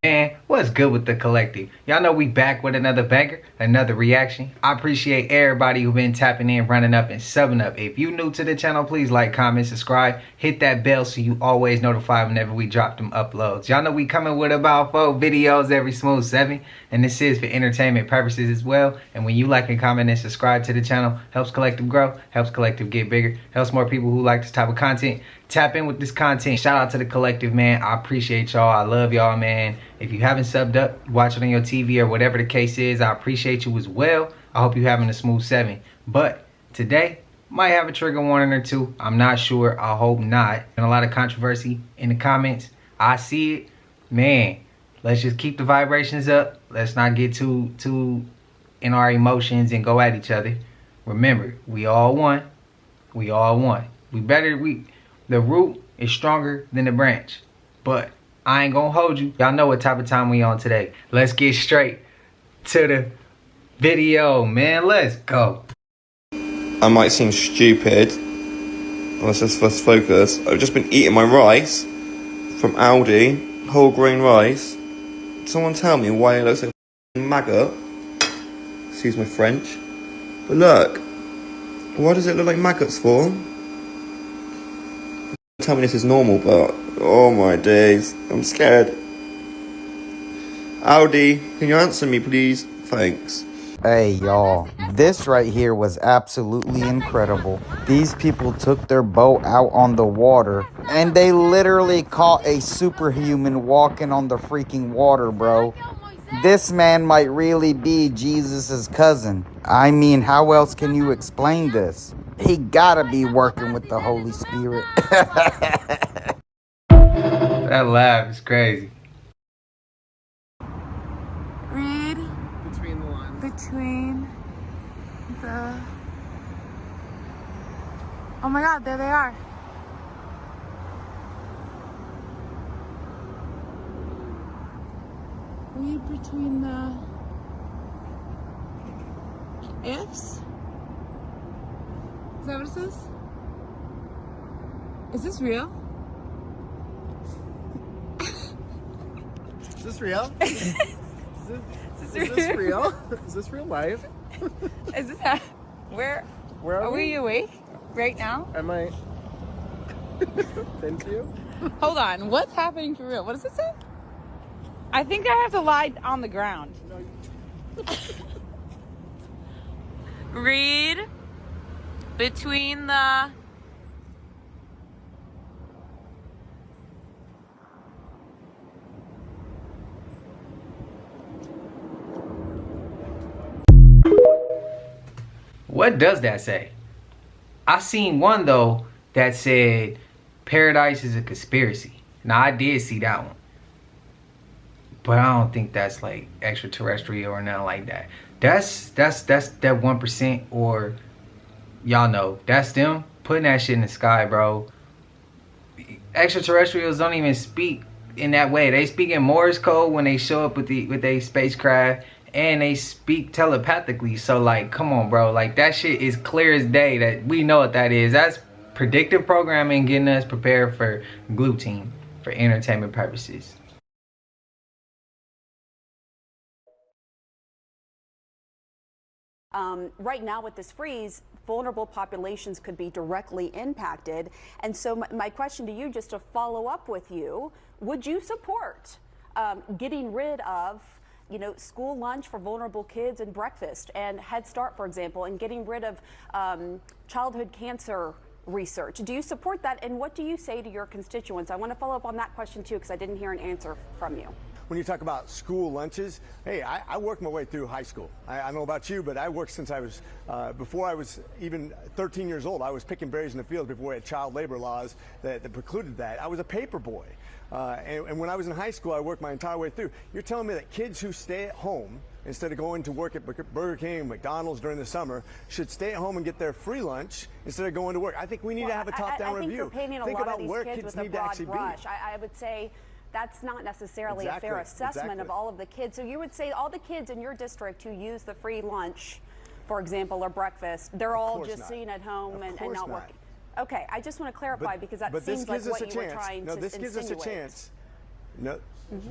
Man, what's good with the collective? Y'all know we back with another banger, another reaction. I appreciate everybody who been tapping in, running up, and subbing up. If you new to the channel, please like, comment, subscribe, hit that bell so you always notified whenever we drop them uploads. Y'all know we coming with about 4 videos every smooth 7, and this is for entertainment purposes as well. And when you like and comment and subscribe to the channel, helps collective grow, helps collective get bigger, helps more people who like this type of content tap in with this content. Shout out to the collective, man. I appreciate y'all. I love y'all, man. If you haven't subbed up, watch it on your TV or whatever the case is, I appreciate you as well. I hope you're having a smooth 7. But today, might have a trigger warning or two. I'm not sure. I hope not. And a lot of controversy in the comments. I see it. Man, let's just keep the vibrations up. Let's not get too in our emotions and go at each other. Remember, we all one. We all one. The root is stronger than the branch. But I ain't gonna hold you. Y'all know what type of time we on today. Let's get straight to the video, man. Let's go. I might seem stupid. Let's focus. I've just been eating my rice from Aldi, whole grain rice. Someone tell me why it looks like a maggot. Excuse my French. But look, why does it look like maggots for? Tell me this is normal, but oh my days, I'm scared. Aldi, can you answer me please? Thanks. Hey y'all, this right here was absolutely incredible. These people took their boat out on the water and they literally caught a superhuman walking on the freaking water, bro. This man might really be Jesus's cousin. I mean, how else can you explain this? He gotta be working with the Holy Spirit. That laugh is crazy. Read between the lines. between the... Oh my God, there they are. Read between the ifs? Is that what it says? Is this real? Is this real? Is this real? Is this real life? Is this where are we awake right now? Am I into you? Hold on, what's happening for real? What does it say? I think I have to lie on the ground. Read between the... What does that say? I seen one though that said paradise is a conspiracy. Now I did see that one. But I don't think that's like extraterrestrial or nothing like that. That's that 1%, or y'all know, that's them putting that shit in the sky, bro. Extraterrestrials don't even speak in that way. They speak in Morse code when they show up with a spacecraft, and they speak telepathically. So like, come on, bro. Like, that shit is clear as day that we know what that is. That's predictive programming, getting us prepared for gluten for entertainment purposes. Right now with this freeze, vulnerable populations could be directly impacted. And so my question to you, just to follow up with you, would you support getting rid of, you know, school lunch for vulnerable kids and breakfast and Head Start, for example, and getting rid of childhood cancer research? Do you support that? And what do you say to your constituents? I want to follow up on that question too, because I didn't hear an answer from you. When you talk about school lunches, hey, I worked my way through high school. I don't know about you, but I worked since I was, before I was even 13 years old. I was picking berries in the fields before we had child labor laws that precluded that. I was a paper boy. And when I was in high school, I worked my entire way through. You're telling me that kids who stay at home, instead of going to work at Burger King, McDonald's during the summer, should stay at home and get their free lunch instead of going to work? I think we need to have a top-down review. I think you're painting a lot of these kids with a broad brush. I would say that's not necessarily a fair assessment of all of the kids. So you would say all the kids in your district who use the free lunch, for example, or breakfast, they're all just sitting at home and not working. Okay, I just want to clarify because that But this seems like gives us what a you were chance. trying No, to this gives us a insinuate. chance. No,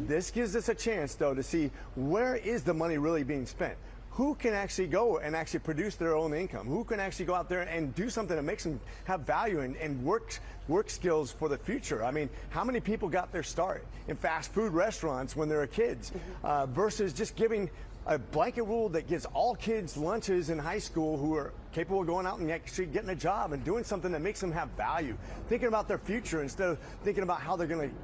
this gives us a chance, though, to see where is the money really being spent. Who can actually go and actually produce their own income? Who can actually go out there and do something that makes them have value and work skills for the future? I mean, how many people got their start in fast food restaurants when they were kids versus just giving a blanket rule that gives all kids lunches in high school who are capable of going out and actually getting a job and doing something that makes them have value, thinking about their future instead of thinking about how they're going to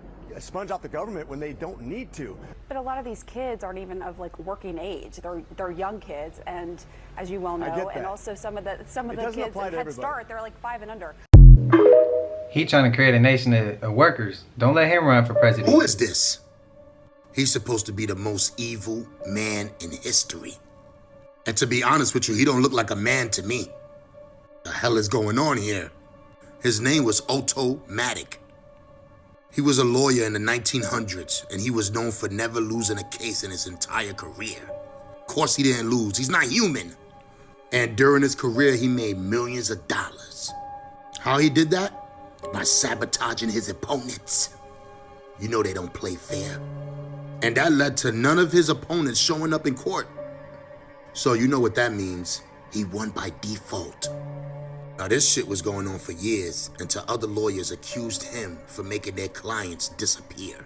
sponge off the government when they don't need to. But a lot of these kids aren't even of like working age. They're young kids, and as you well know, and also some of the kids in Head Start, they're like 5 and under. He trying to create a nation of workers. Don't let him run for president. Who is this? He's supposed to be the most evil man in history. And to be honest with you, he don't look like a man to me. The hell is going on here? His name was Otto Matic. He was a lawyer in the 1900s, and he was known for never losing a case in his entire career. Of course he didn't lose, he's not human. And during his career, he made millions of dollars. How he did that? By sabotaging his opponents. You know they don't play fair. And that led to none of his opponents showing up in court. So you know what that means. He won by default. Now this shit was going on for years until other lawyers accused him for making their clients disappear.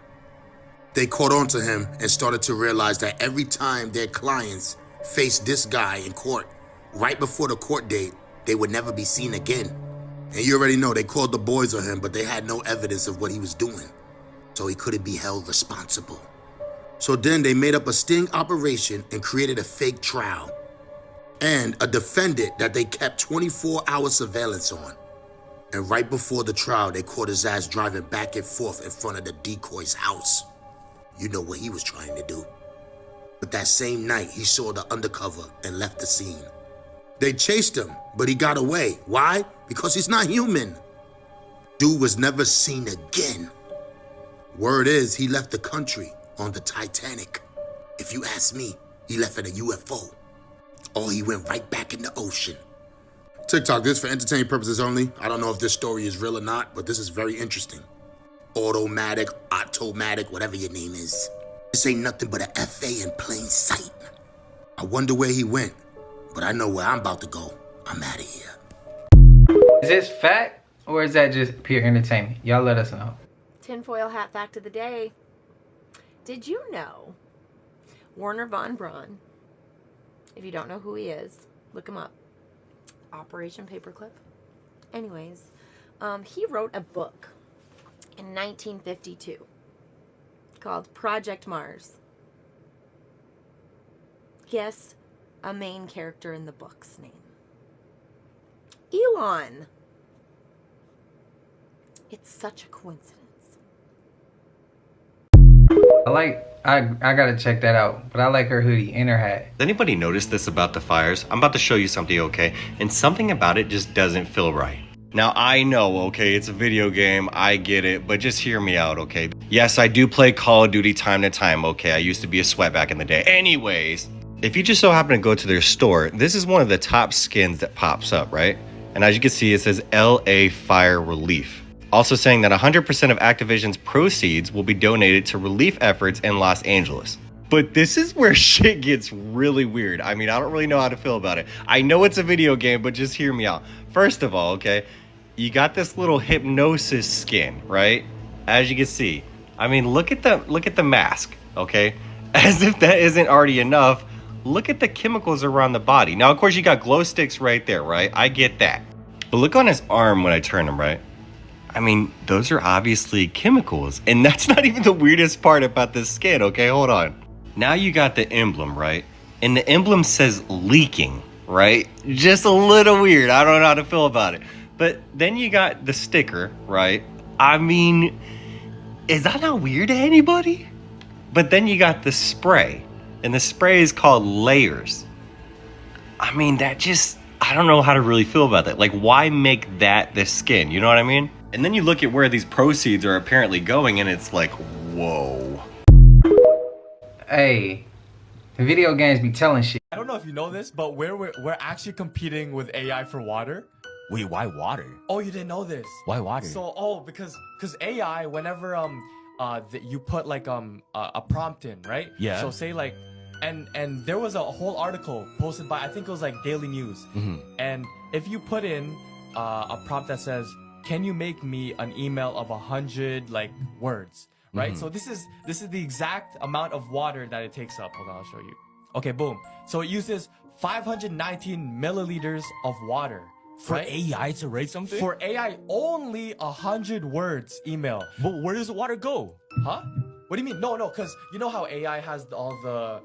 They caught on to him and started to realize that every time their clients faced this guy in court, right before the court date, they would never be seen again. And you already know they called the boys on him, but they had no evidence of what he was doing. So he couldn't be held responsible. So then they made up a sting operation and created a fake trial and a defendant that they kept 24-hour surveillance on. And right before the trial, they caught his ass driving back and forth in front of the decoy's house. You know what he was trying to do. But that same night, he saw the undercover and left the scene. They chased him, but he got away. Why? Because he's not human. Dude was never seen again. Word is he left the country on the Titanic. If you ask me, he left in a UFO. Or he went right back in the ocean. TikTok, this for entertainment purposes only. I don't know if this story is real or not, but this is very interesting. Automatic, whatever your name is. This ain't nothing but a FA in plain sight. I wonder where he went, but I know where I'm about to go. I'm out of here. Is this fact or is that just pure entertainment? Y'all let us know. Tinfoil hat fact of the day. Did you know Werner von Braun, if you don't know who he is, look him up. Operation Paperclip. Anyways, he wrote a book in 1952 called Project Mars. Guess a main character in the book's name. Elon. It's such a coincidence. I gotta check that out, but I like her hoodie and her hat. Does anybody notice this about the fires? I'm about to show you something, okay? And something about it just doesn't feel right. Now, I know, okay, it's a video game, I get it, but just hear me out, okay? Yes, I do play Call of Duty time to time, okay? I used to be a sweat back in the day. Anyways, if you just so happen to go to their store, this is one of the top skins that pops up, right? And as you can see, it says LA Fire Relief. Also saying that 100% of Activision's proceeds will be donated to relief efforts in Los Angeles. But this is where shit gets really weird. I mean, I don't really know how to feel about it. I know it's a video game, but just hear me out. First of all, okay, you got this little hypnosis skin, right? As you can see. I mean, look at the mask, okay? As if that isn't already enough, look at the chemicals around the body. Now, of course, you got glow sticks right there, right? I get that. But look on his arm when I turn him, right? I mean, those are obviously chemicals. And that's not even the weirdest part about this skin, okay? Hold on. Now you got the emblem, right? And the emblem says leaking, right? Just a little weird. I don't know how to feel about it. But then you got the sticker, right? I mean, is that not weird to anybody? But then you got the spray. And the spray is called Layers. I mean, that just, I don't know how to really feel about that. Like, why make that the skin? You know what I mean? And then you look at where these proceeds are apparently going, and it's like, whoa. Hey, the video games be telling shit. I don't know if you know this, but we're actually competing with AI for water. Wait, why water? Oh, you didn't know this? Why water? So, because AI, whenever you put like a prompt in, right? Yeah. So say like, and there was a whole article posted by, I think it was like Daily News, and if you put in a prompt that says, "Can you make me an email of 100 like words?" Right? So this is the exact amount of water that it takes up. Hold on, I'll show you. Okay, boom. So it uses 519 milliliters of water. For right? AI to write something? For AI, only 100 words email. But where does the water go? Huh? What do you mean? No, because you know how AI has all the...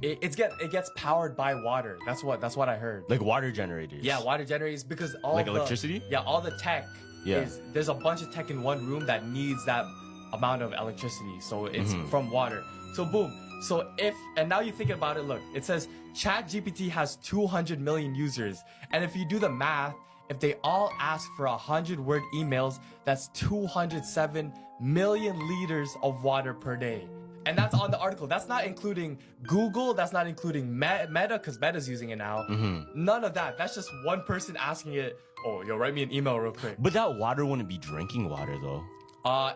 It gets powered by water. That's what I heard. Like water generators? Yeah, water generators, because all like the... electricity? Yeah, all the tech is... There's a bunch of tech in one room that needs that amount of electricity. So it's from water. So boom. So and now you're thinking about it, look, it says ChatGPT has 200 million users. And if you do the math, if they all ask for 100-word emails, that's 207 million liters of water per day. And that's on the article. That's not including Google. That's not including Meta, because Meta's using it now. None of that. That's just one person asking it, oh, yo, write me an email real quick. But that water wouldn't be drinking water, though.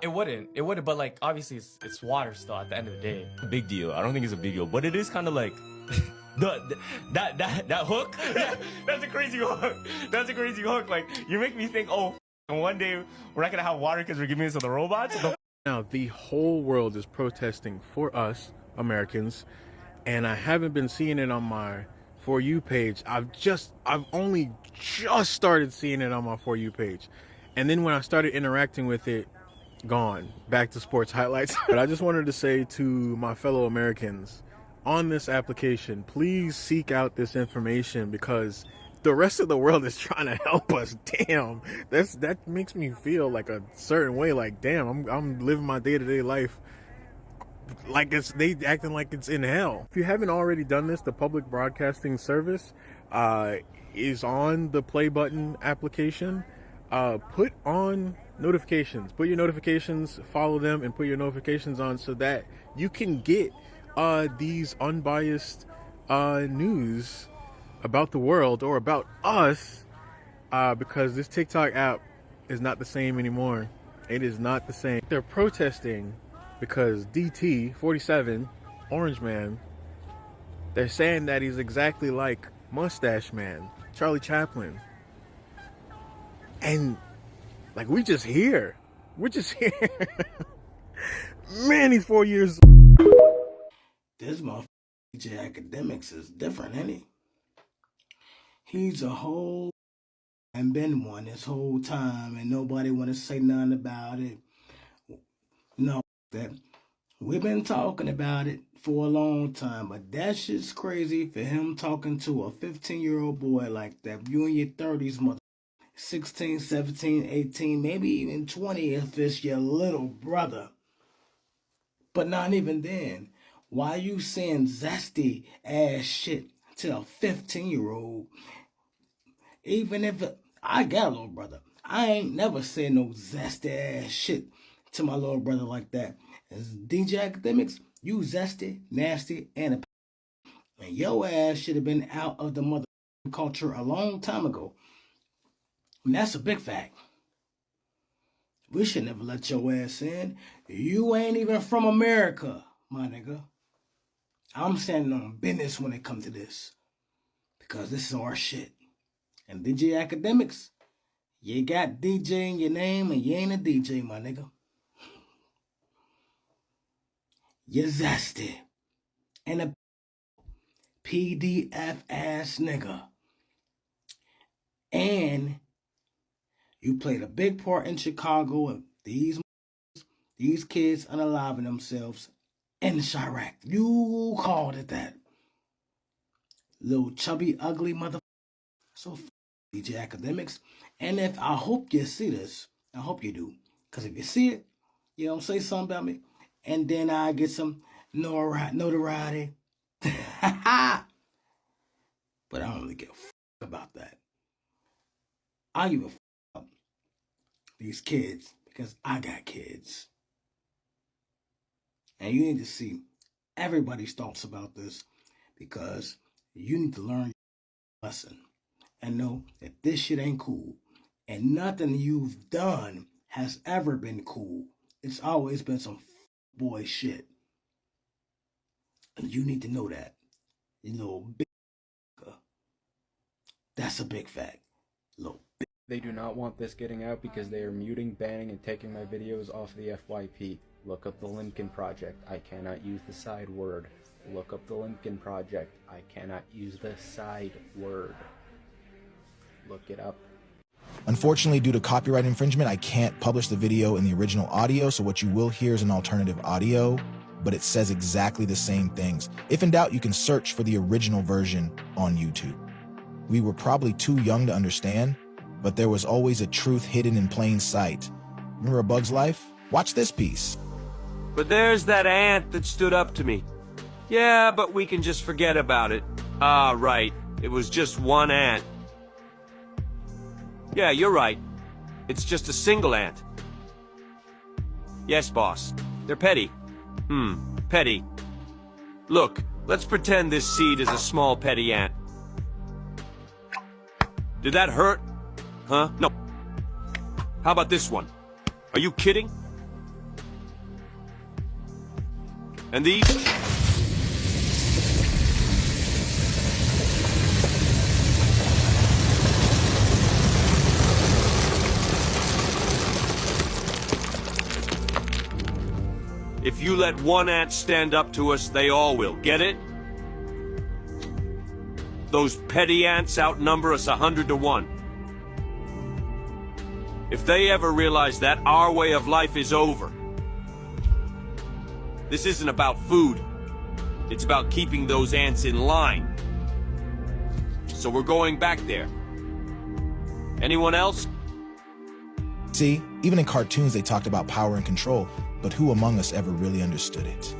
It wouldn't, but like, obviously it's water still at the end of the day. Big deal. I don't think it's a big deal, but it is kind of like that hook. That's a crazy hook. That's a crazy hook. Like, you make me think, oh, one day we're not gonna have water because we're giving it to the robots. Now the whole world is protesting for us Americans, and I haven't been seeing it on my For You page. I've only just started seeing it on my For You page, and then when I started interacting with it, gone back to sports highlights. But I just wanted to say to my fellow Americans on this application, please seek out this information, because the rest of the world is trying to help us. Damn, that makes me feel like a certain way. Like, damn, I'm living my day-to-day life like they acting like it's in hell. If you haven't already done this, the public broadcasting service is on the play button application. Put on notifications, put your notifications, follow them, and put your notifications on so that you can get these unbiased news about the world or about us, because this TikTok app is not the same anymore. It is not the same. They're protesting because DT 47, Orange Man, they're saying that he's exactly like Mustache Man, Charlie Chaplin. And like, we're just here. Man, he's 4 years. This motherfucker DJ Academics is different, ain't he? He's a whole and been one this whole time, and nobody want to say nothing about it. No, that we've been talking about it for a long time, but that shit's crazy for him talking to a 15-year-old boy like that. You in your 30s, mother. 16, 17, 18, maybe even 20 if it's your little brother. But not even then. Why you saying zesty ass shit to a 15-year-old? Even if I got a little brother, I ain't never said no zesty ass shit to my little brother like that. As DJ Academics, you zesty, nasty, and a... And your ass should have been out of the mother culture a long time ago. And that's a big fact. We should never let your ass in. You ain't even from America, my nigga. I'm standing on business when it comes to this, because this is our shit. And DJ Academics, you got DJ in your name and you ain't a DJ, my nigga. You're zesty. And a PDF ass nigga. And you played a big part in Chicago, and these kids unaliving themselves in Chirac. You called it that. Little chubby, ugly motherfucker. So DJ Academics. And I hope you see this. I hope you do. Because if you see it, you don't say something about me, and then I get some notoriety. But I don't really give a fuck about that. I give a fuck about these kids because I got kids. And you need to see everybody's thoughts about this, because you need to learn your lesson and know that this shit ain't cool. And nothing you've done has ever been cool. It's always been some boy shit. And you need to know that. You little big. That's a big fact. Little. They do not want this getting out because they are muting, banning, and taking my videos off the FYP. Look up the Lincoln Project. I cannot use the side word. Look up the Lincoln Project. I cannot use the side word. Look it up. Unfortunately, due to copyright infringement, I can't publish the video in the original audio, so what you will hear is an alternative audio, but it says exactly the same things. If in doubt, you can search for the original version on YouTube. We were probably too young to understand, but there was always a truth hidden in plain sight. Remember A Bug's Life? Watch this piece. But there's that ant that stood up to me. Yeah, but we can just forget about it. Ah, right. It was just one ant. Yeah, you're right. It's just a single ant. Yes, boss. They're petty. Petty. Look, let's pretend this seed is a small petty ant. Did that hurt? Huh? No. How about this one? Are you kidding? And these? If you let one ant stand up to us, they all will. Get it? Those petty ants outnumber us 100 to 1. If they ever realize that our way of life is over, this isn't about food. It's about keeping those ants in line. So we're going back there. Anyone else? See, even in cartoons they talked about power and control, but who among us ever really understood it?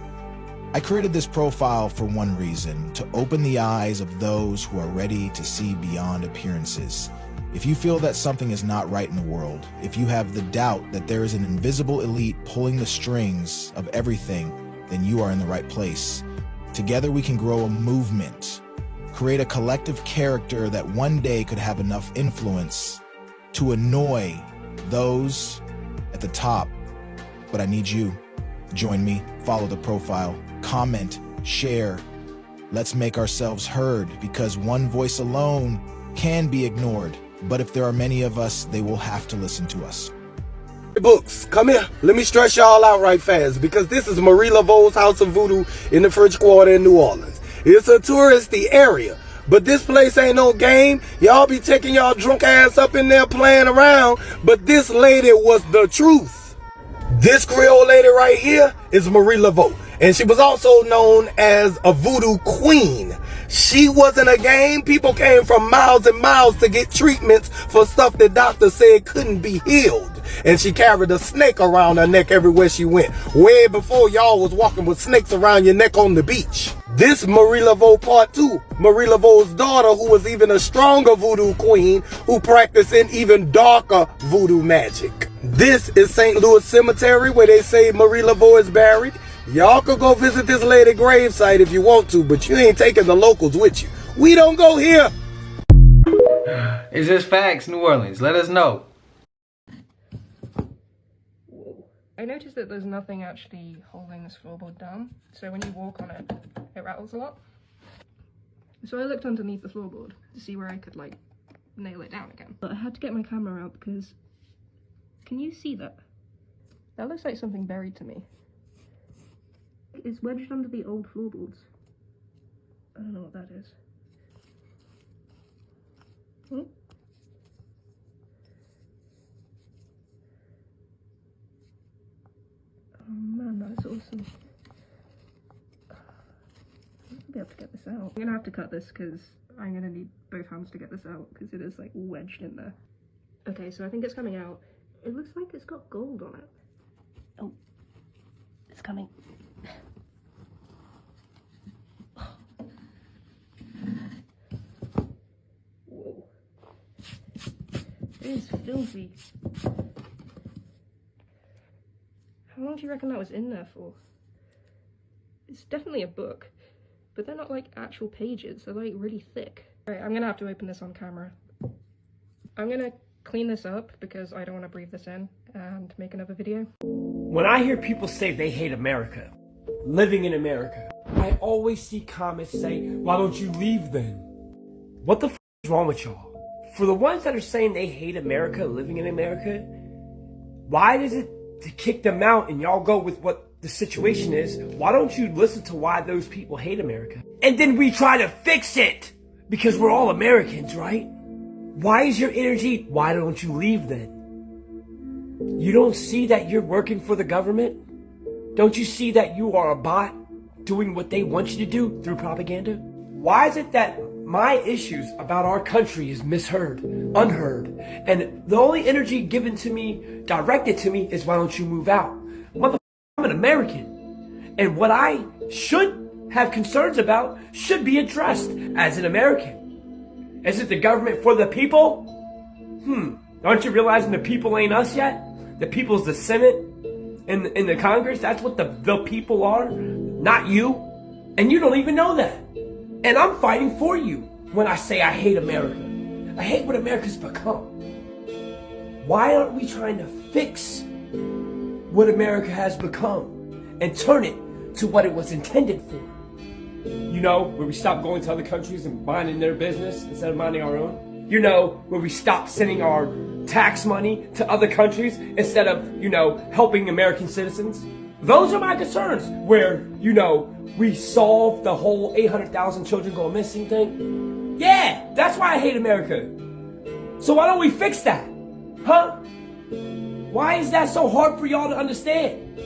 I created this profile for one reason, to open the eyes of those who are ready to see beyond appearances. If you feel that something is not right in the world, if you have the doubt that there is an invisible elite pulling the strings of everything, then you are in the right place. Together we can grow a movement, create a collective character that one day could have enough influence to annoy those at the top. But I need you. Join me, follow the profile, comment, share. Let's make ourselves heard, because one voice alone can be ignored. But if there are many of us, they will have to listen to us. Books, come here. Let me stress y'all out right fast, because this is Marie Laveau's House of Voodoo in the French Quarter in New Orleans. It's a touristy area, but this place ain't no game. Y'all be taking y'all drunk ass up in there playing around, but this lady was the truth. This Creole lady right here is Marie Laveau, and she was also known as a voodoo queen. She wasn't a game. People came from miles and miles to get treatments for stuff that doctors said couldn't be healed. And she carried a snake around her neck everywhere she went, way before y'all was walking with snakes around your neck on the beach. This Marie Laveau part 2, Marie Laveau's daughter, who was even a stronger voodoo queen, who practiced in even darker voodoo magic. This is St. Louis Cemetery, where they say Marie Laveau is buried. Y'all could go visit this lady gravesite if you want to, but you ain't taking the locals with you. We don't go here. Is this facts, New Orleans? Let us know. Whoa. I noticed that there's nothing actually holding this floorboard down, so when you walk on it, it rattles a lot. So I looked underneath the floorboard to see where I could, like, nail it down again. But I had to get my camera out because... Can you see that? That looks like something buried to me. It's wedged under the old floorboards. I don't know what that is. Hmm? Oh man, that's awesome. I'll be able to get this out. I'm gonna have to cut this because I'm gonna need both hands to get this out because it is like wedged in there. Okay, so I think it's coming out. It looks like it's got gold on it. Oh, it's coming. Whoa. It is filthy. How long do you reckon that was in there for? It's definitely a book, but they're not like actual pages. They're like really thick. Alright, I'm gonna have to open this on camera. I'm gonna clean this up because I don't want to breathe this in and make another video. When I hear people say they hate America, living in America, I always see comments say, why don't you leave then? What the f is wrong with y'all? For the ones that are saying they hate America, living in America, why is it to kick them out and y'all go with what the situation is? Why don't you listen to why those people hate America? And then we try to fix it because we're all Americans, right? Why is your energy, why don't you leave then? You don't see that you're working for the government? Don't you see that you are a bot doing what they want you to do through propaganda? Why is it that my issues about our country is misheard, unheard, and the only energy given to me, directed to me, is why don't you move out? Motherfucker, I'm an American. And what I should have concerns about should be addressed as an American. Is it the government for the people? Aren't you realizing the people ain't us yet? The people's the Senate and the Congress. That's what the people are, not you. And you don't even know that. And I'm fighting for you when I say I hate America. I hate what America's become. Why aren't we trying to fix what America has become and turn it to what it was intended for? You know, where we stop going to other countries and minding their business instead of minding our own. You know, where we stop sending our tax money to other countries instead of, helping American citizens. Those are my concerns, where, we solve the whole 800,000 children going missing thing. Yeah, that's why I hate America. So why don't we fix that? Huh? Why is that so hard for y'all to understand?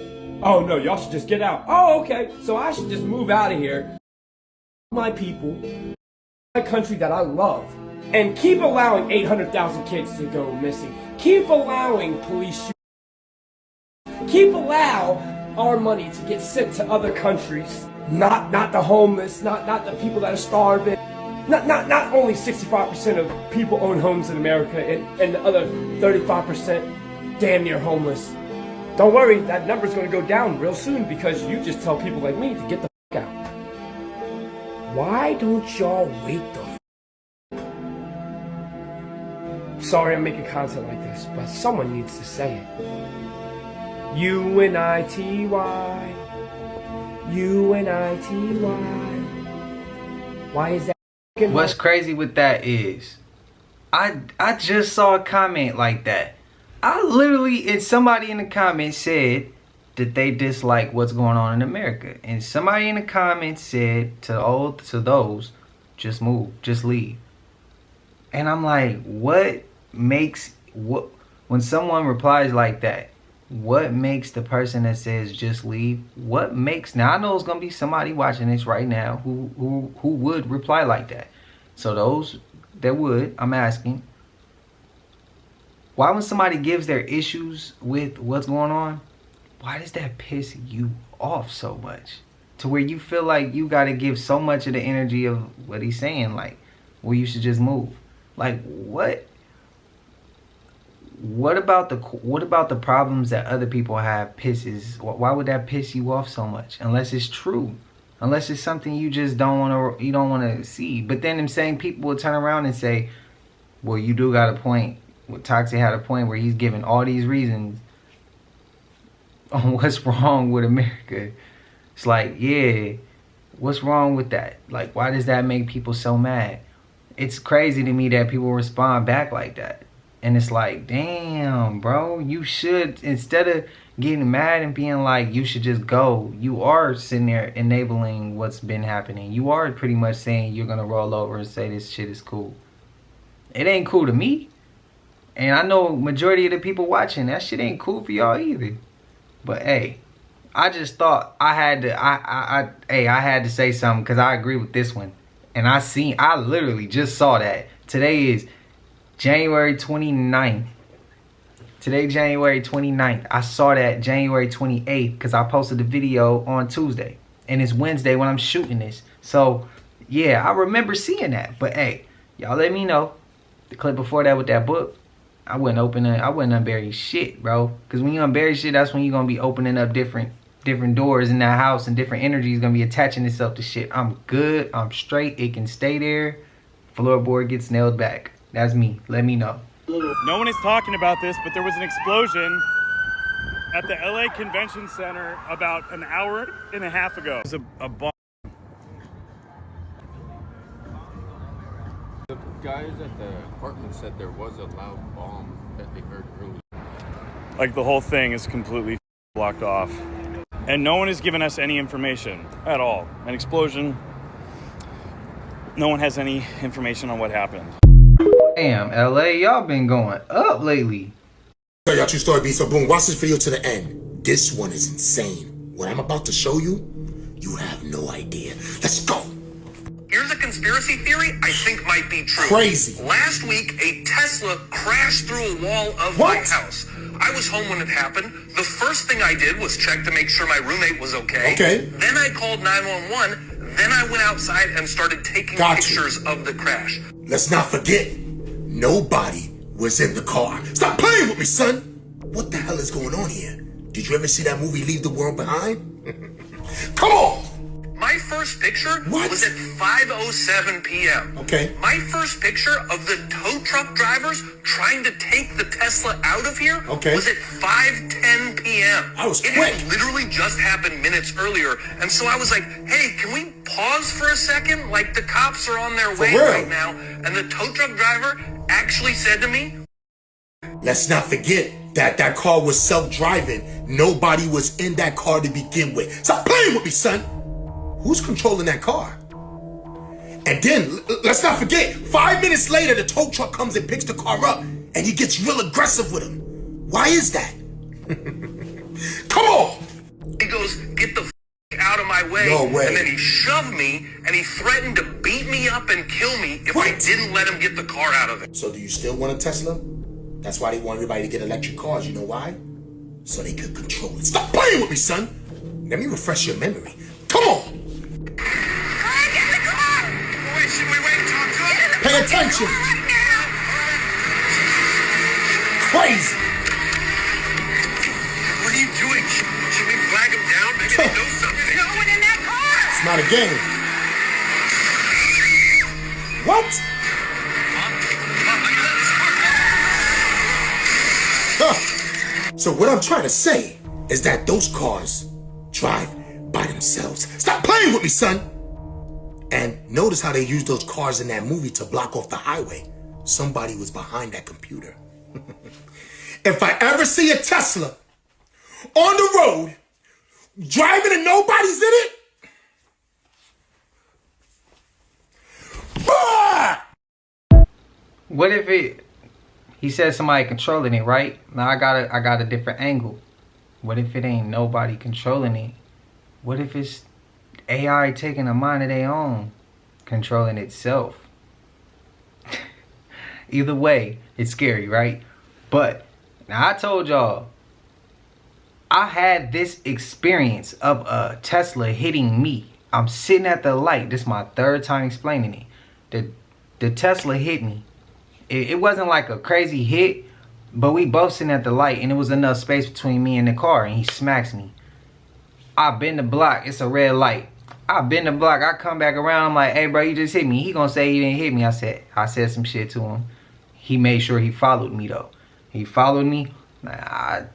Oh no, y'all should just get out. Oh, okay, so I should just move out of here. My people, my country that I love, and keep allowing 800,000 kids to go missing. Keep allowing police shootings. Keep allow our money to get sent to other countries. Not the homeless, not the people that are starving. Not only 65% of people own homes in America and the other 35% damn near homeless. Don't worry, that number's gonna go down real soon because you just tell people like me to get the f out. Why don't y'all wake the f up? Sorry I'm making content like this, but someone needs to say it. U-N-I-T-Y. U-N-I-T-Y. Why is that? What's crazy with that is I just saw a comment like that. I literally, and somebody in the comments said that they dislike what's going on in America. And somebody in the comments said to those, just move, just leave. And I'm like, when someone replies like that, what makes the person that says just leave, now I know it's gonna be somebody watching this right now who would reply like that. So those that would, I'm asking, why when somebody gives their issues with what's going on, why does that piss you off so much? To where you feel like you gotta give so much of the energy of what he's saying, like, well, you should just move. Like, what? What about the problems that other people have pisses? Why would that piss you off so much? Unless it's true, unless it's something you just don't want to see. But then them same people will turn around and say, "Well, you do got a point." Well, Toxic had a point where he's giving all these reasons on what's wrong with America. It's like, yeah, what's wrong with that? Like, why does that make people so mad? It's crazy to me that people respond back like that. And it's like, damn, bro, you should, instead of getting mad and being like, you should just go, you are sitting there enabling what's been happening. You are pretty much saying you're going to roll over and say this shit is cool. It ain't cool to me. And I know majority of the people watching, that shit ain't cool for y'all either. But hey, I just thought I had to say something because I agree with this one. And I literally just saw that. Today is January 29th. Today, January 29th. I saw that January 28th because I posted the video on Tuesday. And it's Wednesday when I'm shooting this. So, yeah, I remember seeing that. But, hey, y'all let me know. The clip before that with that book, I wouldn't unbury shit, bro. Because when you unbury shit, that's when you're going to be opening up different doors in that house. And different energies going to be attaching itself to shit. I'm good. I'm straight. It can stay there. Floorboard gets nailed back. That's me. Let me know. No one is talking about this, but there was an explosion at the LA Convention Center about an hour and a half ago. It was a bomb. The guys at the apartment said there was a loud bomb that they heard earlier. Like the whole thing is completely blocked off. And no one has given us any information at all. An explosion. No one has any information on what happened. Damn, LA, y'all been going up lately. Tell y'all true story, B. So boom, watch this video to the end. This one is insane. What I'm about to show you, you have no idea. Let's go. Here's a conspiracy theory I think might be true. Crazy. Last week, a Tesla crashed through a wall of my house. I was home when it happened. The first thing I did was check to make sure my roommate was okay. Okay. Then I called 911. Then I went outside and started taking pictures of the crash. Let's not forget, nobody was in the car. Stop playing with me, son. What the hell is going on here? Did you ever see that movie Leave the World Behind? Come on. My first picture was at 5:07 p.m. Okay. My first picture of the tow truck drivers trying to take the Tesla out of here was at 5:10 p.m. I was It had literally just happened minutes earlier. And so I was like, hey, can we pause for a second? Like the cops are on their way real? right now. And the tow truck driver actually said to me, Let's not forget that that car was self-driving. Nobody was in that car to begin with. Stop playing with me, son. Who's controlling that car? And then, let's not forget, 5 minutes later, the tow truck comes and picks the car up, and he gets real aggressive with him. Why is that? Come on! he goes, get the out of my way. No way. And then he shoved me, and he threatened to beat me up and kill me if I didn't let him get the car out of it. So do you still want a Tesla? That's why they want everybody to get electric cars. You know why? So they could control it. Stop playing with me, son! Let me refresh your memory. Come on! Wait, should we wait and talk to him? Pay attention! Crazy! What are you doing? Should we flag him down? Maybe they know something. There's no one in that car! It's not a game. What? Huh. So what I'm trying to say is that those cars drive by themselves. Stop playing with me, son! And notice how they used those cars in that movie to block off the highway. Somebody was behind that computer. If I ever see a Tesla on the road driving and nobody's in it, What if he said somebody controlling it, right? Now I got a different angle. What if it ain't nobody controlling it? What if it's AI taking a mind of their own, controlling itself? Either way, it's scary, right? But now I told y'all, I had this experience of a Tesla hitting me. I'm sitting at the light. This is my third time explaining it. The Tesla hit me. It wasn't like a crazy hit, but we both sitting at the light and it was enough space between me and the car, and he smacks me. I bend the block. It's a red light. I bend the block. I come back around. I'm like, hey, bro, you just hit me. He gonna say he didn't hit me. I said some shit to him. He made sure he followed me, though. He followed me. I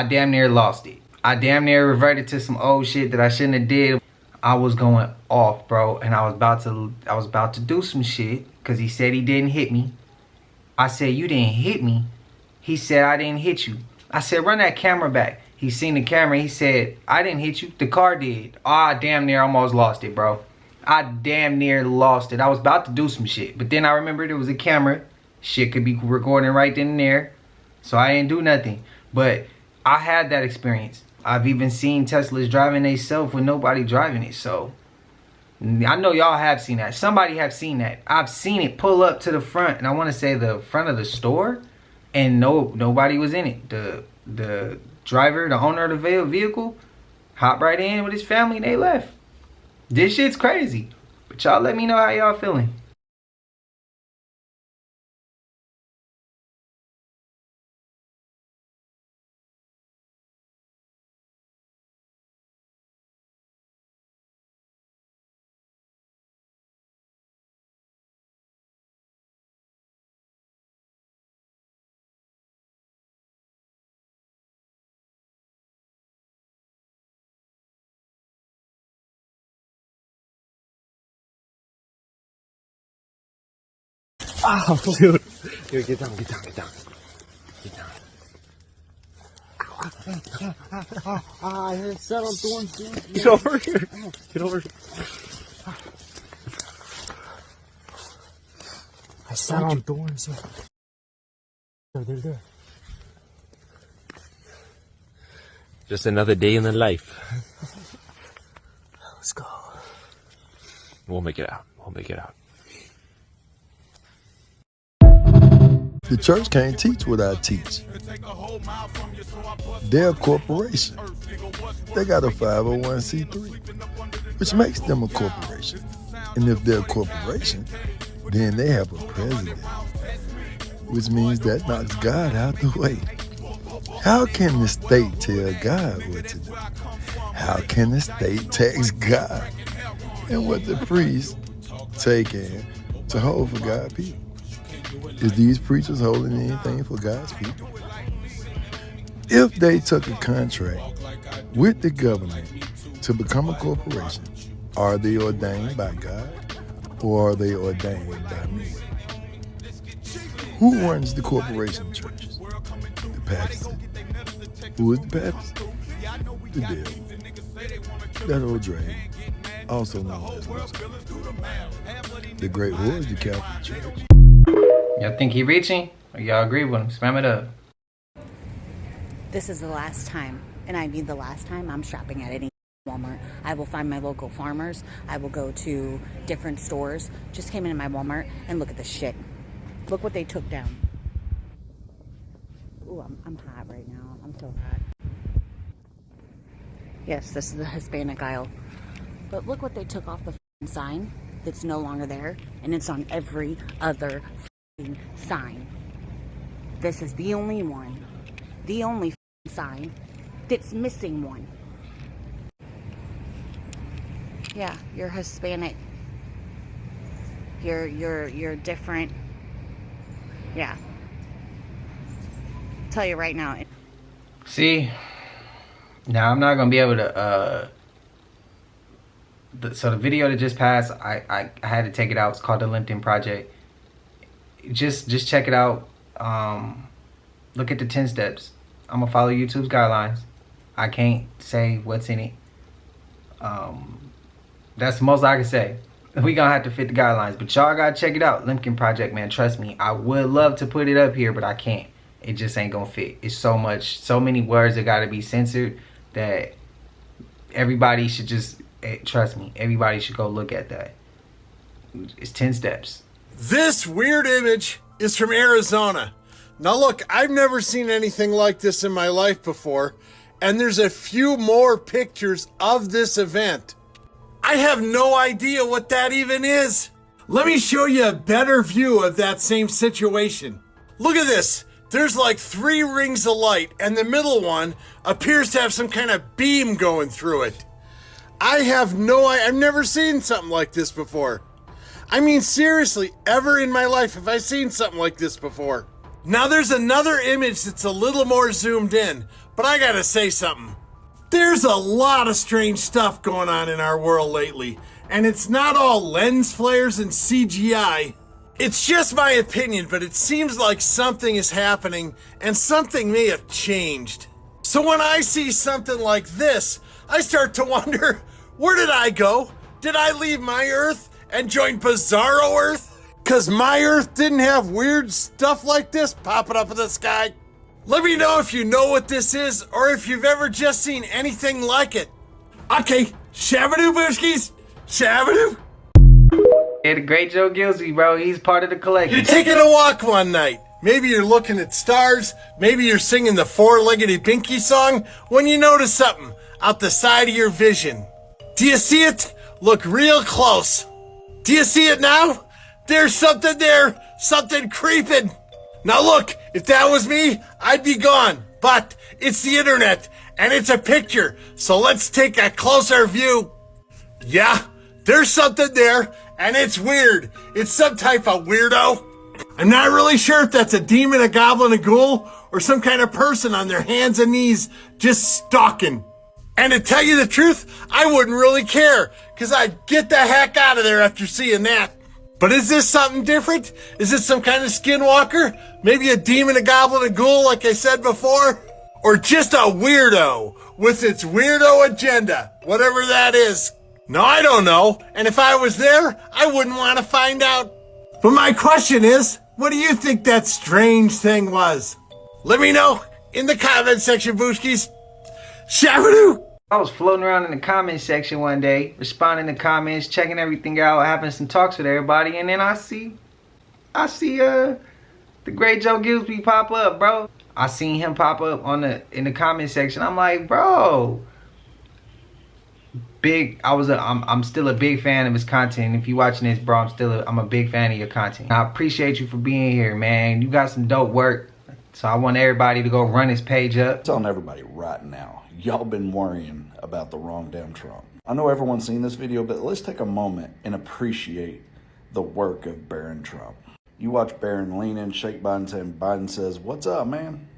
damn near lost it. I damn near reverted to some old shit that I shouldn't have did. I was going off, bro, and I was about to do some shit because he said he didn't hit me. I said, you didn't hit me. He said, I didn't hit you. I said, run that camera back. He seen the camera. He said, I didn't hit you. The car did. Oh, I damn near almost lost it, bro. I damn near lost it. I was about to do some shit, but then I remembered it was a camera. Shit could be recording right then and there. So I didn't do nothing. But I had that experience. I've even seen Teslas driving themselves with nobody driving it. So I know y'all have seen that. Somebody have seen that. I've seen it pull up to the front, and I want to say the front of the store, and nobody was in it. The driver, the owner of the vehicle, hopped right in with his family and they left. This shit's crazy. But y'all let me know how y'all feeling. Oh, dude. Dude, get down. Get down. I set on thorns, dude. Get over here. Get over here. I sat on thorns. They're there. Just another day in the life. Let's go. We'll make it out. The church can't teach what I teach. They're a corporation. They got a 501c3, which makes them a corporation. And if they're a corporation, then they have a president, which means that knocks God out the way. How can the state tell God what to do? How can the state tax God? And what the priests take in to hold for God's people? Is these preachers holding anything for God's people? If they took a contract with the government to become a corporation, are they ordained by God or are they ordained by me? Who runs the corporation churches? The pastor. Who is the pastor? The devil. That old dragon, also known as Lucifer. The great whore is the Catholic Church. Y'all think he reaching? Or y'all agree with him? Spam it up. This is the last time, and I mean the last time, I'm shopping at any Walmart. I will find my local farmers. I will go to different stores. Just came into my Walmart and look at this shit. Look what they took down. Ooh, I'm hot right now. I'm so hot. Yes, this is the Hispanic aisle. But look what they took off the sign that's no longer there, and it's on every other sign. This is the only one, the only sign that's missing one. Yeah, you're Hispanic. You're different. Yeah. I'll tell you right now. See, now I'm not gonna be able to. So the video that just passed, I had to take it out. It's called the LinkedIn Project. Just check it out. Look at the 10 steps. I'm gonna follow YouTube's guidelines. I can't say what's in it. That's the most I can say. We gonna have to fit the guidelines, but y'all gotta check it out. LinkedIn Project, man, trust me. I would love to put it up here, but I can't. It just ain't gonna fit. It's so many words that gotta be censored that everybody should just, trust me, everybody should go look at that. It's 10 steps. This weird image is from Arizona. Now look, I've never seen anything like this in my life before, and there's a few more pictures of this event. I have no idea what that even is. Let me show you a better view of that same situation. Look at this. There's like 3 rings of light, and the middle one appears to have some kind of beam going through it. I've never seen something like this before. I mean, seriously, ever in my life have I seen something like this before? Now there's another image that's a little more zoomed in, but I gotta say something. There's a lot of strange stuff going on in our world lately, and it's not all lens flares and CGI. It's just my opinion, but it seems like something is happening and something may have changed. So when I see something like this, I start to wonder, where did I go? Did I leave my Earth and join Bizarro Earth? Cause my Earth didn't have weird stuff like this popping up in the sky. Let me know if you know what this is or if you've ever just seen anything like it. Okay, shabadoo booskies, shabadoo. Yeah, the great Joe Gilsey, bro, he's part of the collective. You're taking a walk one night. Maybe you're looking at stars. Maybe you're singing the Four-Legged Pinky song when you notice something out the side of your vision. Do you see it? Look real close. Do you see it now? There's something there, something creeping. Now look, if that was me, I'd be gone. But it's the internet, and it's a picture, so let's take a closer view. Yeah, there's something there, and it's weird. It's some type of weirdo. I'm not really sure if that's a demon, a goblin, a ghoul, or some kind of person on their hands and knees just stalking. And to tell you the truth, I wouldn't really care, because I'd get the heck out of there after seeing that. But is this something different? Is it some kind of skinwalker? Maybe a demon, a goblin, a ghoul, like I said before? Or just a weirdo with its weirdo agenda, whatever that is? No, I don't know. And if I was there, I wouldn't want to find out. But my question is, what do you think that strange thing was? Let me know in the comment section, Booskies. Shabadoo! I was floating around in the comment section one day, responding to comments, checking everything out, having some talks with everybody, and then I see the great Joe Gillespie pop up, bro. I seen him pop up in the comment section. I'm like, bro. I'm still a big fan of his content. If you watching this, bro, I'm a big fan of your content. I appreciate you for being here, man. You got some dope work. So I want everybody to go run his page up. I'm telling everybody right now, y'all been worrying about the wrong damn Trump. I know everyone's seen this video, but let's take a moment and appreciate the work of Barron Trump. You watch Barron lean in, shake Biden, and Biden says, "What's up, man?"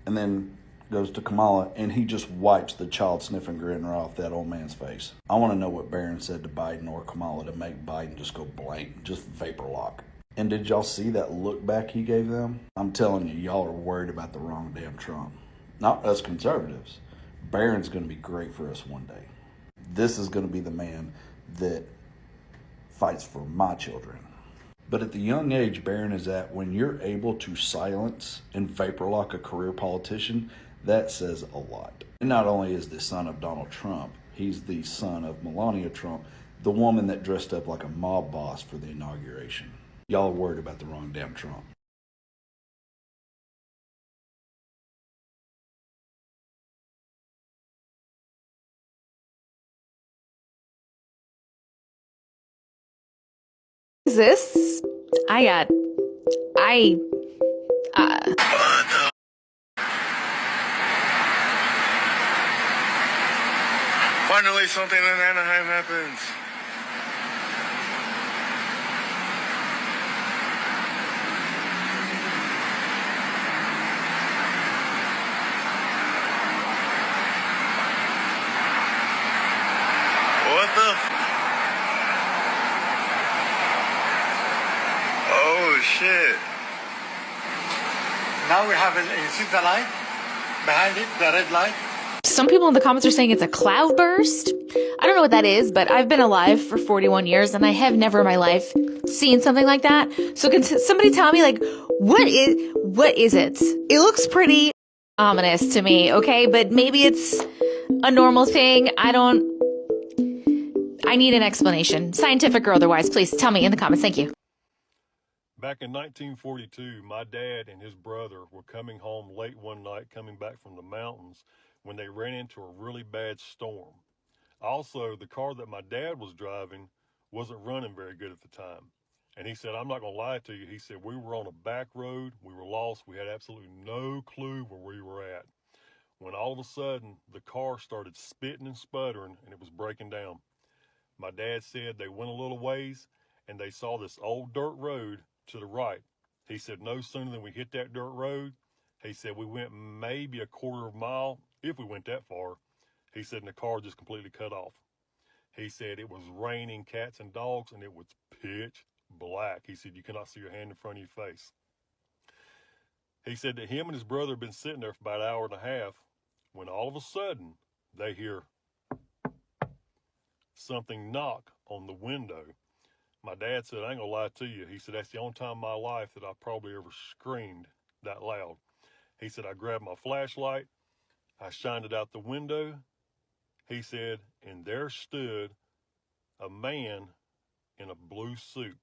And then goes to Kamala, and he just wipes the child-sniffing grin right off that old man's face. I want to know what Barron said to Biden or Kamala to make Biden just go blank, just vapor lock. And did y'all see that look back he gave them? I'm telling you, y'all are worried about the wrong damn Trump. Not us conservatives. Barron's going to be great for us one day. This is going to be the man that fights for my children. But at the young age Barron is at, when you're able to silence and vapor lock a career politician, that says a lot. And not only is the son of Donald Trump, he's the son of Melania Trump, the woman that dressed up like a mob boss for the inauguration. Y'all are worried about the wrong damn Trump. Is this? Finally, something in Anaheim happens. What the? Oh shit! Now we have you see the light behind it, the red light. Some people in the comments are saying it's a cloud burst. I don't know what that is, but I've been alive for 41 years and I have never in my life seen something like that. So can somebody tell me, like, what is it? It looks pretty ominous to me, okay? But maybe it's a normal thing. I need an explanation, scientific or otherwise. Please tell me in the comments. Thank you. Back in 1942, my dad and his brother were coming home late one night, coming back from the mountains, when they ran into a really bad storm. Also, the car that my dad was driving wasn't running very good at the time. And he said, "I'm not going to lie to you." He said, "We were on a back road. We were lost. We had absolutely no clue where we were at. When all of a sudden, the car started spitting and sputtering, and it was breaking down. My dad said they went a little ways, and they saw this old dirt road to the right. He said, no sooner than we hit that dirt road, he said we went maybe a quarter of a mile, if we went that far. He said, and the car just completely cut off. He said it was raining cats and dogs, and it was pitch black. He said you cannot see your hand in front of your face. He said that him and his brother had been sitting there for about an hour and a half when all of a sudden they hear something knock on the window. My dad said, "I ain't gonna lie to you." He said, "That's the only time in my life that I probably ever screamed that loud." He said, "I grabbed my flashlight, I shined it out the window." He said, and there stood a man in a blue suit.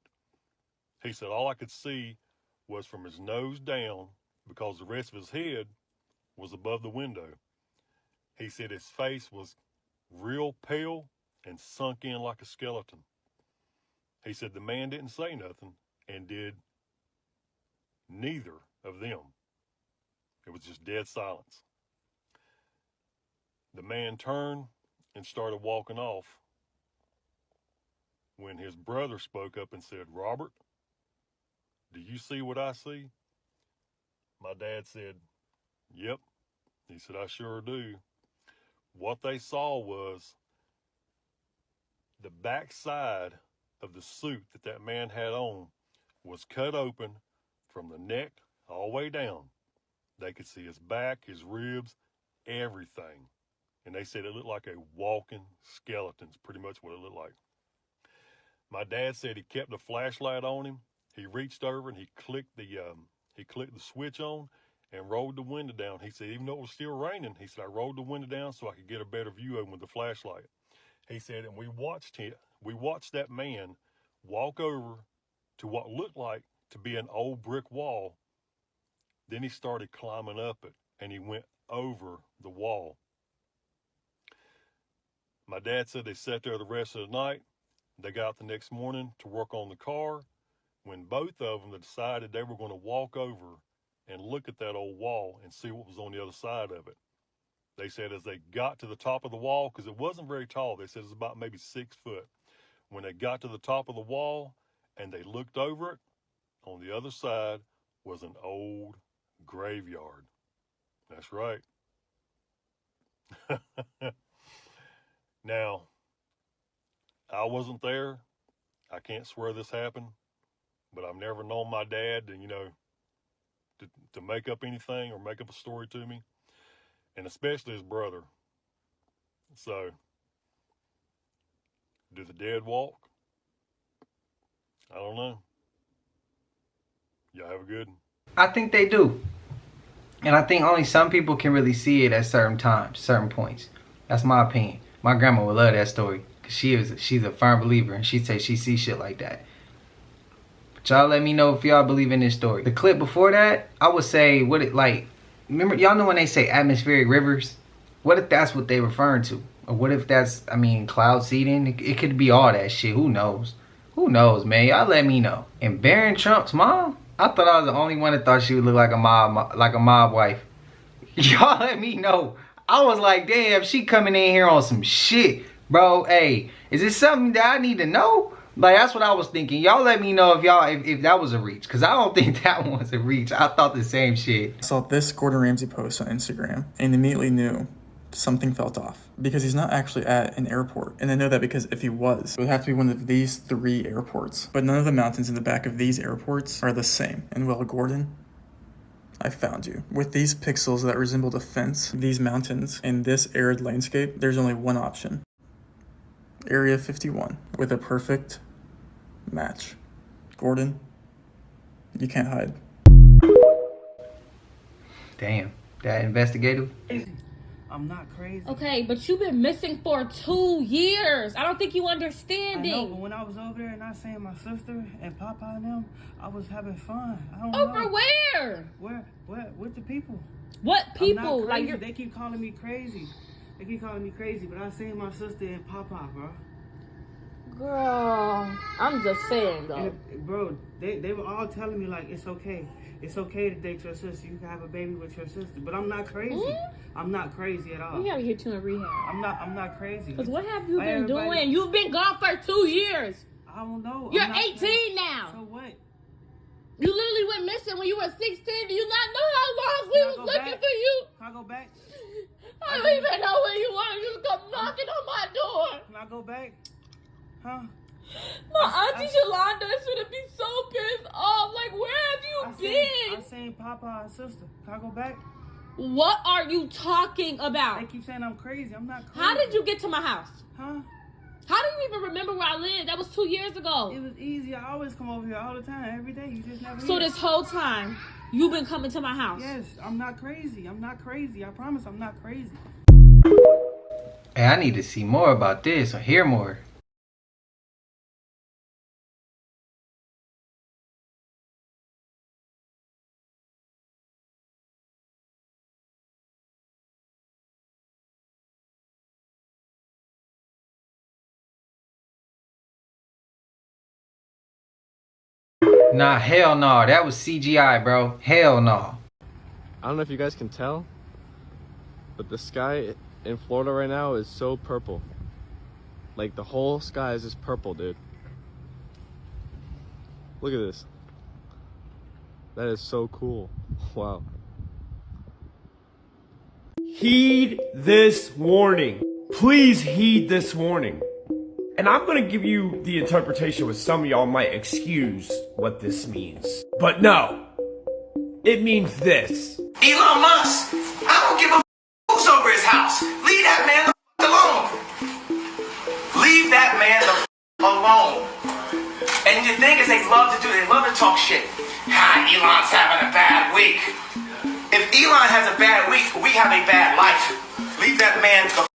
He said, all I could see was from his nose down, because the rest of his head was above the window. He said his face was real pale and sunk in like a skeleton. He said the man didn't say nothing, and did neither of them. It was just dead silence. The man turned and started walking off when his brother spoke up and said, "Robert, do you see what I see?" My dad said, "Yep." He said, "I sure do." What they saw was the backside of the suit that man had on was cut open from the neck all the way down. They could see his back, his ribs, everything. And they said it looked like a walking skeleton. It's pretty much what it looked like. My dad said he kept the flashlight on him. He reached over and he clicked the switch on and rolled the window down. He said, even though it was still raining, he said, I rolled the window down so I could get a better view of him with the flashlight. He said, and we watched that man walk over to what looked like to be an old brick wall. Then he started climbing up it, and he went over the wall. My dad said they sat there the rest of the night. They got up the next morning to work on the car, when both of them decided they were going to walk over and look at that old wall and see what was on the other side of it. They said as they got to the top of the wall, because it wasn't very tall, they said it was about maybe 6 foot. When they got to the top of the wall and they looked over it, on the other side was an old graveyard. That's right. Now, I wasn't there. I can't swear this happened, but I've never known my dad to make up anything or make up a story to me, and especially his brother. So, do the dead walk? I don't know. Y'all have a good one. I think they do. And I think only some people can really see it at certain times, certain points. That's my opinion. My grandma would love that story, because she's a firm believer, and she'd say she sees shit like that. But y'all let me know if y'all believe in this story. The clip before that, I would say, remember, y'all know when they say atmospheric rivers? What if that's what they're referring to? Or what if that's, cloud seeding? It could be all that shit. Who knows? Who knows, man? Y'all let me know. And Barron Trump's mom? I thought I was the only one that thought she would look like a mob wife. Y'all let me know. I was like, damn, she coming in here on some shit. Bro, hey, is this something that I need to know? Like, that's what I was thinking. Y'all let me know if that was a reach. Because I don't think that one was a reach. I thought the same shit. I saw this Gordon Ramsay post on Instagram and immediately knew something felt off. Because he's not actually at an airport. And I know that because if he was, it would have to be one of these 3 airports. But none of the mountains in the back of these airports are the same. And well, Gordon, I found you. With these pixels that resembled a fence, these mountains, and this arid landscape, there's only one option. Area 51, with a perfect match. Gordon, you can't hide. Damn, that investigative? I'm not crazy. Okay, but you've been missing for 2 years. I don't think you understand it. I know, but when I was over there and I seen my sister and Papa and them, I was having fun. I don't Over know. where? Where? With the people. What people? I'm not crazy. Like they keep calling me crazy. They keep calling me crazy, but I seen my sister and Papa, bro. Girl, I'm just saying though. And, bro, they were all telling me like it's okay. It's okay to date your sister. You can have a baby with your sister. But I'm not crazy. I'm not crazy at all. We gotta get you in rehab. I'm not crazy. Cause what have you been doing? You've been gone for 2 years. I don't know. You're 18 now. So what? You literally went missing when you were 16. Do you not know how long we was looking for you? Can I go back? I don't even know where you are. You come knocking on my door. Can I go back? Huh? My auntie Yolanda is gonna be so pissed off. Like, where have you been? I seen Papa and sister. Can I go back? What are you talking about? They keep saying I'm crazy. I'm not crazy. How did you get to my house? Huh? How do you even remember where I lived? That was 2 years ago. It was easy. I always come over here all the time, every day. You just never So here. this whole time, you've been coming to my house? Yes, I'm not crazy. I'm not crazy. I promise I'm not crazy. Hey, I need to see more about this or hear more. Nah, hell no. That was CGI, bro. Hell no. I don't know if you guys can tell, but the sky in Florida right now is so purple. Like, the whole sky is just purple, dude. Look at this. That is so cool. Wow. Heed this warning. Please heed this warning. And I'm gonna give you the interpretation which some of y'all might excuse what this means. But no, it means this. Elon Musk, I don't give a who's over his house. Leave that man the alone. Leave that man the alone. And the thing is, they love to talk shit. Elon's having a bad week. If Elon has a bad week, we have a bad life. Leave that man the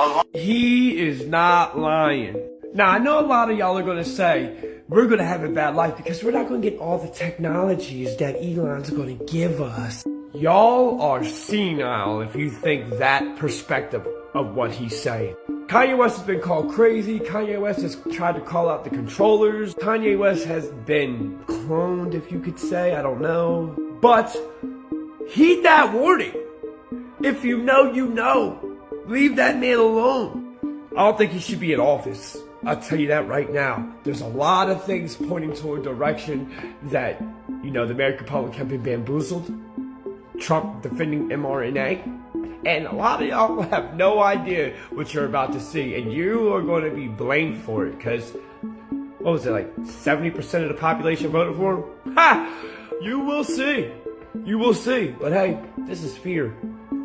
alone. He is not lying. Now, I know a lot of y'all are gonna say, we're gonna have a bad life because we're not gonna get all the technologies that Elon's gonna give us. Y'all are senile if you think that perspective of what he's saying. Kanye West has been called crazy. Kanye West has tried to call out the controllers. Kanye West has been cloned, if you could say, I don't know. But heed that warning. If you know, you know. Leave that man alone. I don't think he should be in office. I'll tell you that right now. There's a lot of things pointing toward a direction that, the American public have been bamboozled. Trump defending mRNA. And a lot of y'all have no idea what you're about to see. And you are going to be blamed for it. Because, what was it, like 70% of the population voted for him? Ha! You will see. You will see. But hey, this is fear.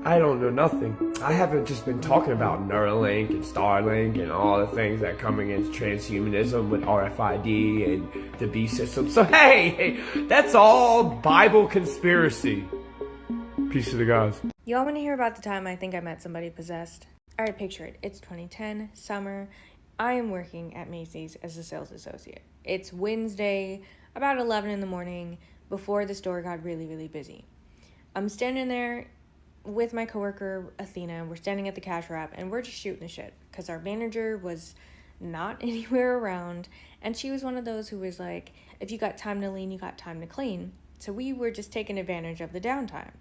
I don't know nothing. I haven't just been talking about Neuralink and Starlink and all the things that come against transhumanism with RFID and the B system. So hey, that's all Bible conspiracy. Peace to the gods. Y'all want to hear about the time I think I met somebody possessed? Alright, picture it. It's 2010, summer. I am working at Macy's as a sales associate. It's Wednesday, about 11 in the morning, before the store got really, really busy. I'm standing there with my coworker, Athena. We're standing at the cash wrap, and we're just shooting the shit, because our manager was not anywhere around, and she was one of those who was like, if you got time to lean, you got time to clean. So we were just taking advantage of the downtime.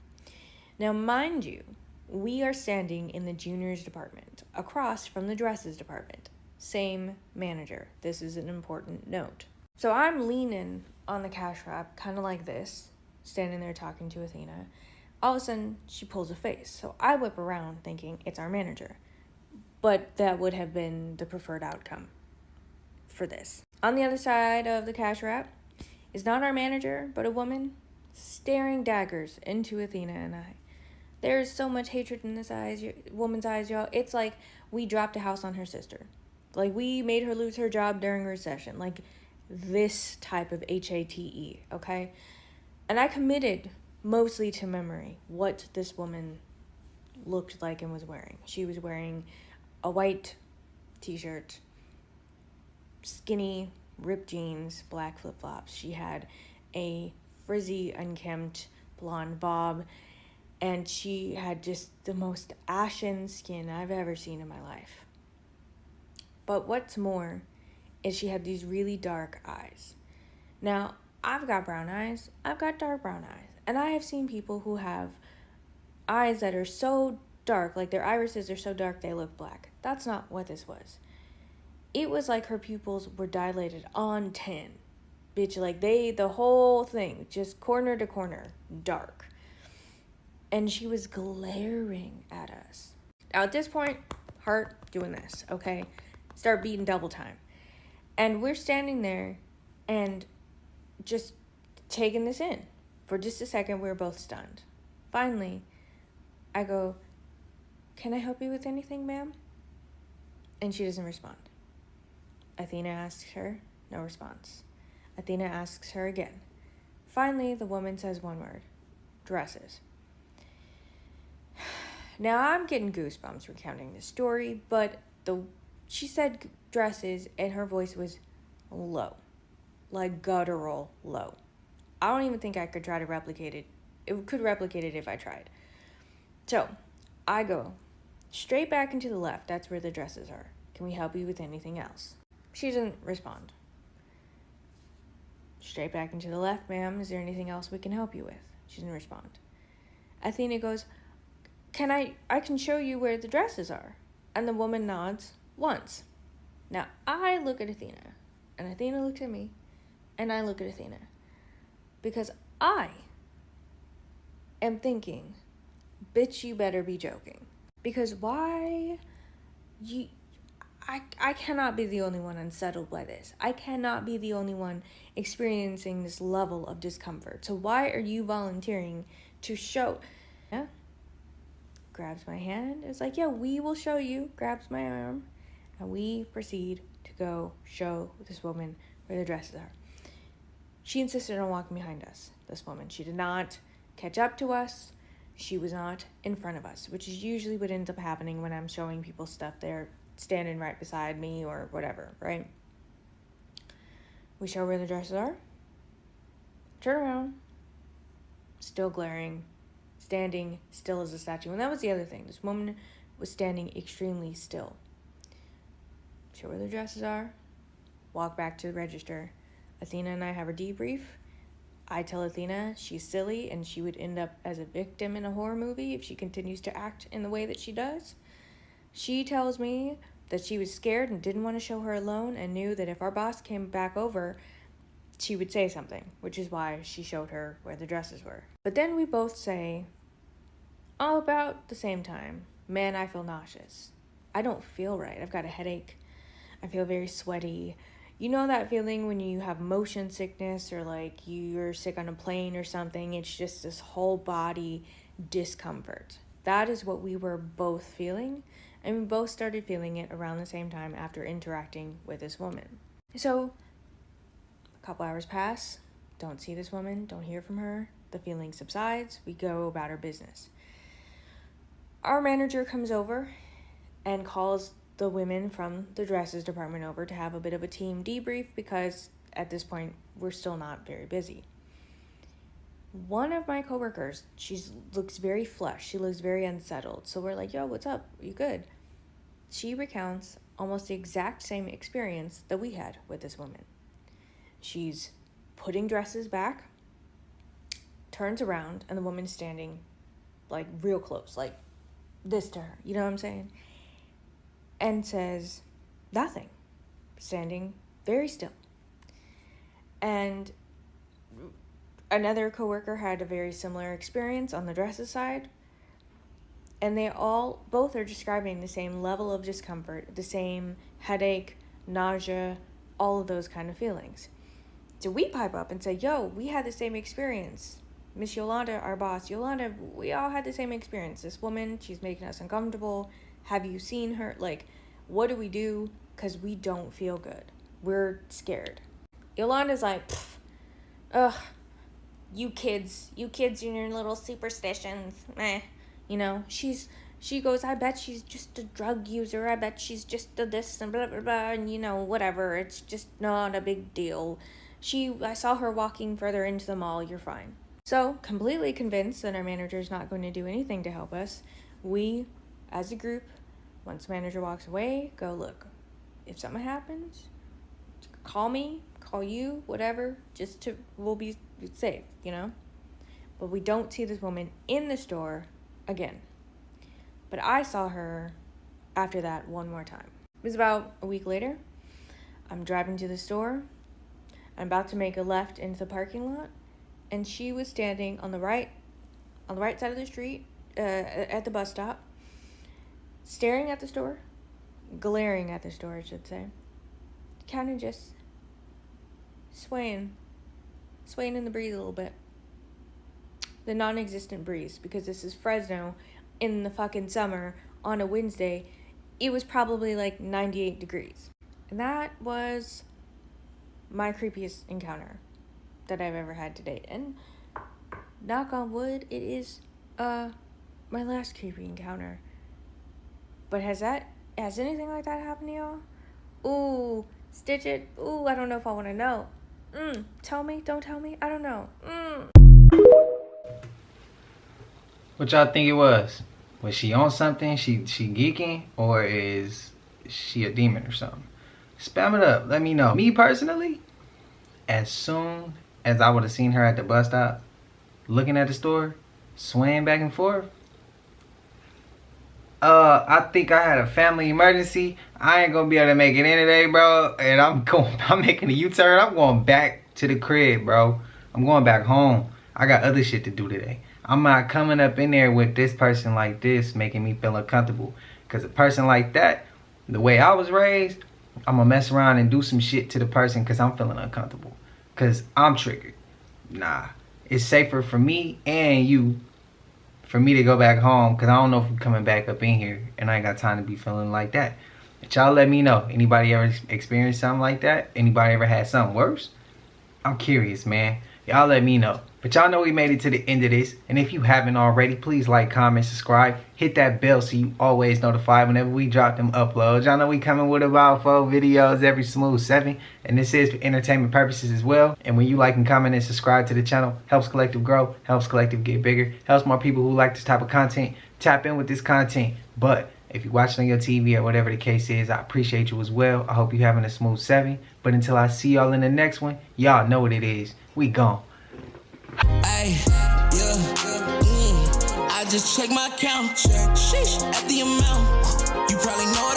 Now, mind you, we are standing in the juniors department, across from the dresses department. Same manager. This is an important note. So I'm leaning on the cash wrap, kind of like this, standing there talking to Athena. All of a sudden, she pulls a face. So I whip around thinking it's our manager. But that would have been the preferred outcome for this. On the other side of the cash wrap is not our manager, but a woman staring daggers into Athena and I. There is so much hatred in this woman's eyes, y'all. It's like we dropped a house on her sister. Like we made her lose her job during a recession. Like this type of HATE, okay? And I committed mostly to memory what this woman looked like and was wearing. She was wearing a white t-shirt, skinny, ripped jeans, black flip-flops. She had a frizzy, unkempt blonde bob, and she had just the most ashen skin I've ever seen in my life. But what's more is she had these really dark eyes. Now, I've got brown eyes, I've got dark brown eyes, and I have seen people who have eyes that are so dark, like their irises are so dark they look black. That's not what this was. It was like her pupils were dilated on 10. Bitch, like the whole thing, just corner to corner, dark. And she was glaring at us. Now at this point, heart doing this, okay? Start beating double time. And we're standing there and just taking this in. For just a second, we were both stunned. Finally, I go, "Can I help you with anything, ma'am?" And she doesn't respond. Athena asks her, no response. Athena asks her again. Finally, the woman says one word, "Dresses." Now, I'm getting goosebumps recounting this story, but she said dresses, and her voice was low, like guttural low. I don't even think I could try to replicate it. It could replicate it if I tried. So, I go straight back into the left. That's where the dresses are. "Can we help you with anything else?" She doesn't respond. "Straight back into the left, ma'am. Is there anything else we can help you with?" She doesn't respond. Athena goes, I can show you where the dresses are." And the woman nods once. Now, I look at Athena, and Athena looks at me, and I look at Athena. Because I am thinking, bitch, you better be joking. Because I I cannot be the only one unsettled by this. I cannot be the only one experiencing this level of discomfort. So why are you volunteering to show? Yeah. Grabs my hand. It's like, yeah, we will show you. Grabs my arm. And we proceed to go show this woman where the dresses are. She insisted on walking behind us, this woman. She did not catch up to us. She was not in front of us, which is usually what ends up happening when I'm showing people stuff. They're standing right beside me or whatever, right? We show where the dresses are. Turn around. Still glaring. Standing still as a statue. And that was the other thing. This woman was standing extremely still. Show where the dresses are. Walk back to the register. Athena and I have a debrief. I tell Athena she's silly and she would end up as a victim in a horror movie if she continues to act in the way that she does. She tells me that she was scared and didn't want to show her alone and knew that if our boss came back over, she would say something, which is why she showed her where the dresses were. But then we both say, all about the same time, man, I feel nauseous. I don't feel right. I've got a headache. I feel very sweaty. You know that feeling when you have motion sickness or like you're sick on a plane or something? It's just this whole body discomfort. That is what we were both feeling. And we both started feeling it around the same time after interacting with this woman. So a couple hours pass. Don't see this woman. Don't hear from her. The feeling subsides. We go about our business. Our manager comes over and calls the women from the dresses department over to have a bit of a team debrief because at this point we're still not very busy. One of my coworkers, she looks very flushed. She looks very unsettled. So we're like, yo, what's up? Are you good? She recounts almost the exact same experience that we had with this woman. She's putting dresses back, turns around, and the woman's standing like real close, like this to her. You know what I'm saying? And says nothing, standing very still. And another coworker had a very similar experience on the dresses side. And they both are describing the same level of discomfort, the same headache, nausea, all of those kind of feelings. So we pipe up and say, yo, we had the same experience. Miss Yolanda, our boss, Yolanda, we all had the same experience. This woman, she's making us uncomfortable. Have you seen her? Like, what do we do? Because we don't feel good. We're scared. Yolanda's like, ugh, you kids and your little superstitions, You know, she goes, I bet she's just a drug user. I bet she's just a this and blah, blah, blah, and you know, whatever. It's just not a big deal. I saw her walking further into the mall. You're fine. So, completely convinced that our manager's not going to do anything to help us, we, as a group, once the manager walks away, go, look, if something happens, call me, call you, whatever, we'll be safe, you know? But we don't see this woman in the store again. But I saw her after that one more time. It was about a week later. I'm driving to the store. I'm about to make a left into the parking lot. And she was standing on the right side of the street, at the bus stop, staring at the store, glaring at the store, I should say, kind of just swaying in the breeze a little bit. The non-existent breeze, because this is Fresno in the fucking summer on a Wednesday. It was probably like 98 degrees. And that was my creepiest encounter that I've ever had to date. And knock on wood, it is my last creepy encounter. But has anything like that happened to y'all? Ooh, stitch it. Ooh, I don't know if I want to know. Tell me, don't tell me. I don't know. What y'all think it was? Was she on something? She geeking? Or is she a demon or something? Spam it up. Let me know. Me personally, as soon as I would have seen her at the bus stop, looking at the store, swaying back and forth, I think I had a family emergency. I ain't gonna be able to make it in today, bro. And I'm making a U-turn. I'm going back to the crib, bro. I'm going back home. I got other shit to do today. I'm not coming up in there with this person like this, making me feel uncomfortable. Because a person like that the way I was raised, I'm gonna mess around and do some shit to the person because I'm feeling uncomfortable, because I'm triggered. Nah, it's safer for me and you for me to go back home, because I don't know if we're coming back up in here, and I ain't got time to be feeling like that. But y'all let me know. Anybody ever experienced something like that? Anybody ever had something worse? I'm curious, man. Y'all let me know. But y'all know we made it to the end of this. And if you haven't already, please like, comment, subscribe. Hit that bell so you always notified whenever we drop them uploads. Y'all know we coming with about 4 videos every smooth 7. And this is for entertainment purposes as well. And when you like and comment and subscribe to the channel, helps Collective grow, helps Collective get bigger, helps more people who like this type of content tap in with this content. But if you're watching on your TV or whatever the case is, I appreciate you as well. I hope you're having a smooth 7. But until I see y'all in the next one, y'all know what it is. We gone. Ay, yeah, I just check my account. Sheesh, at the amount. You probably know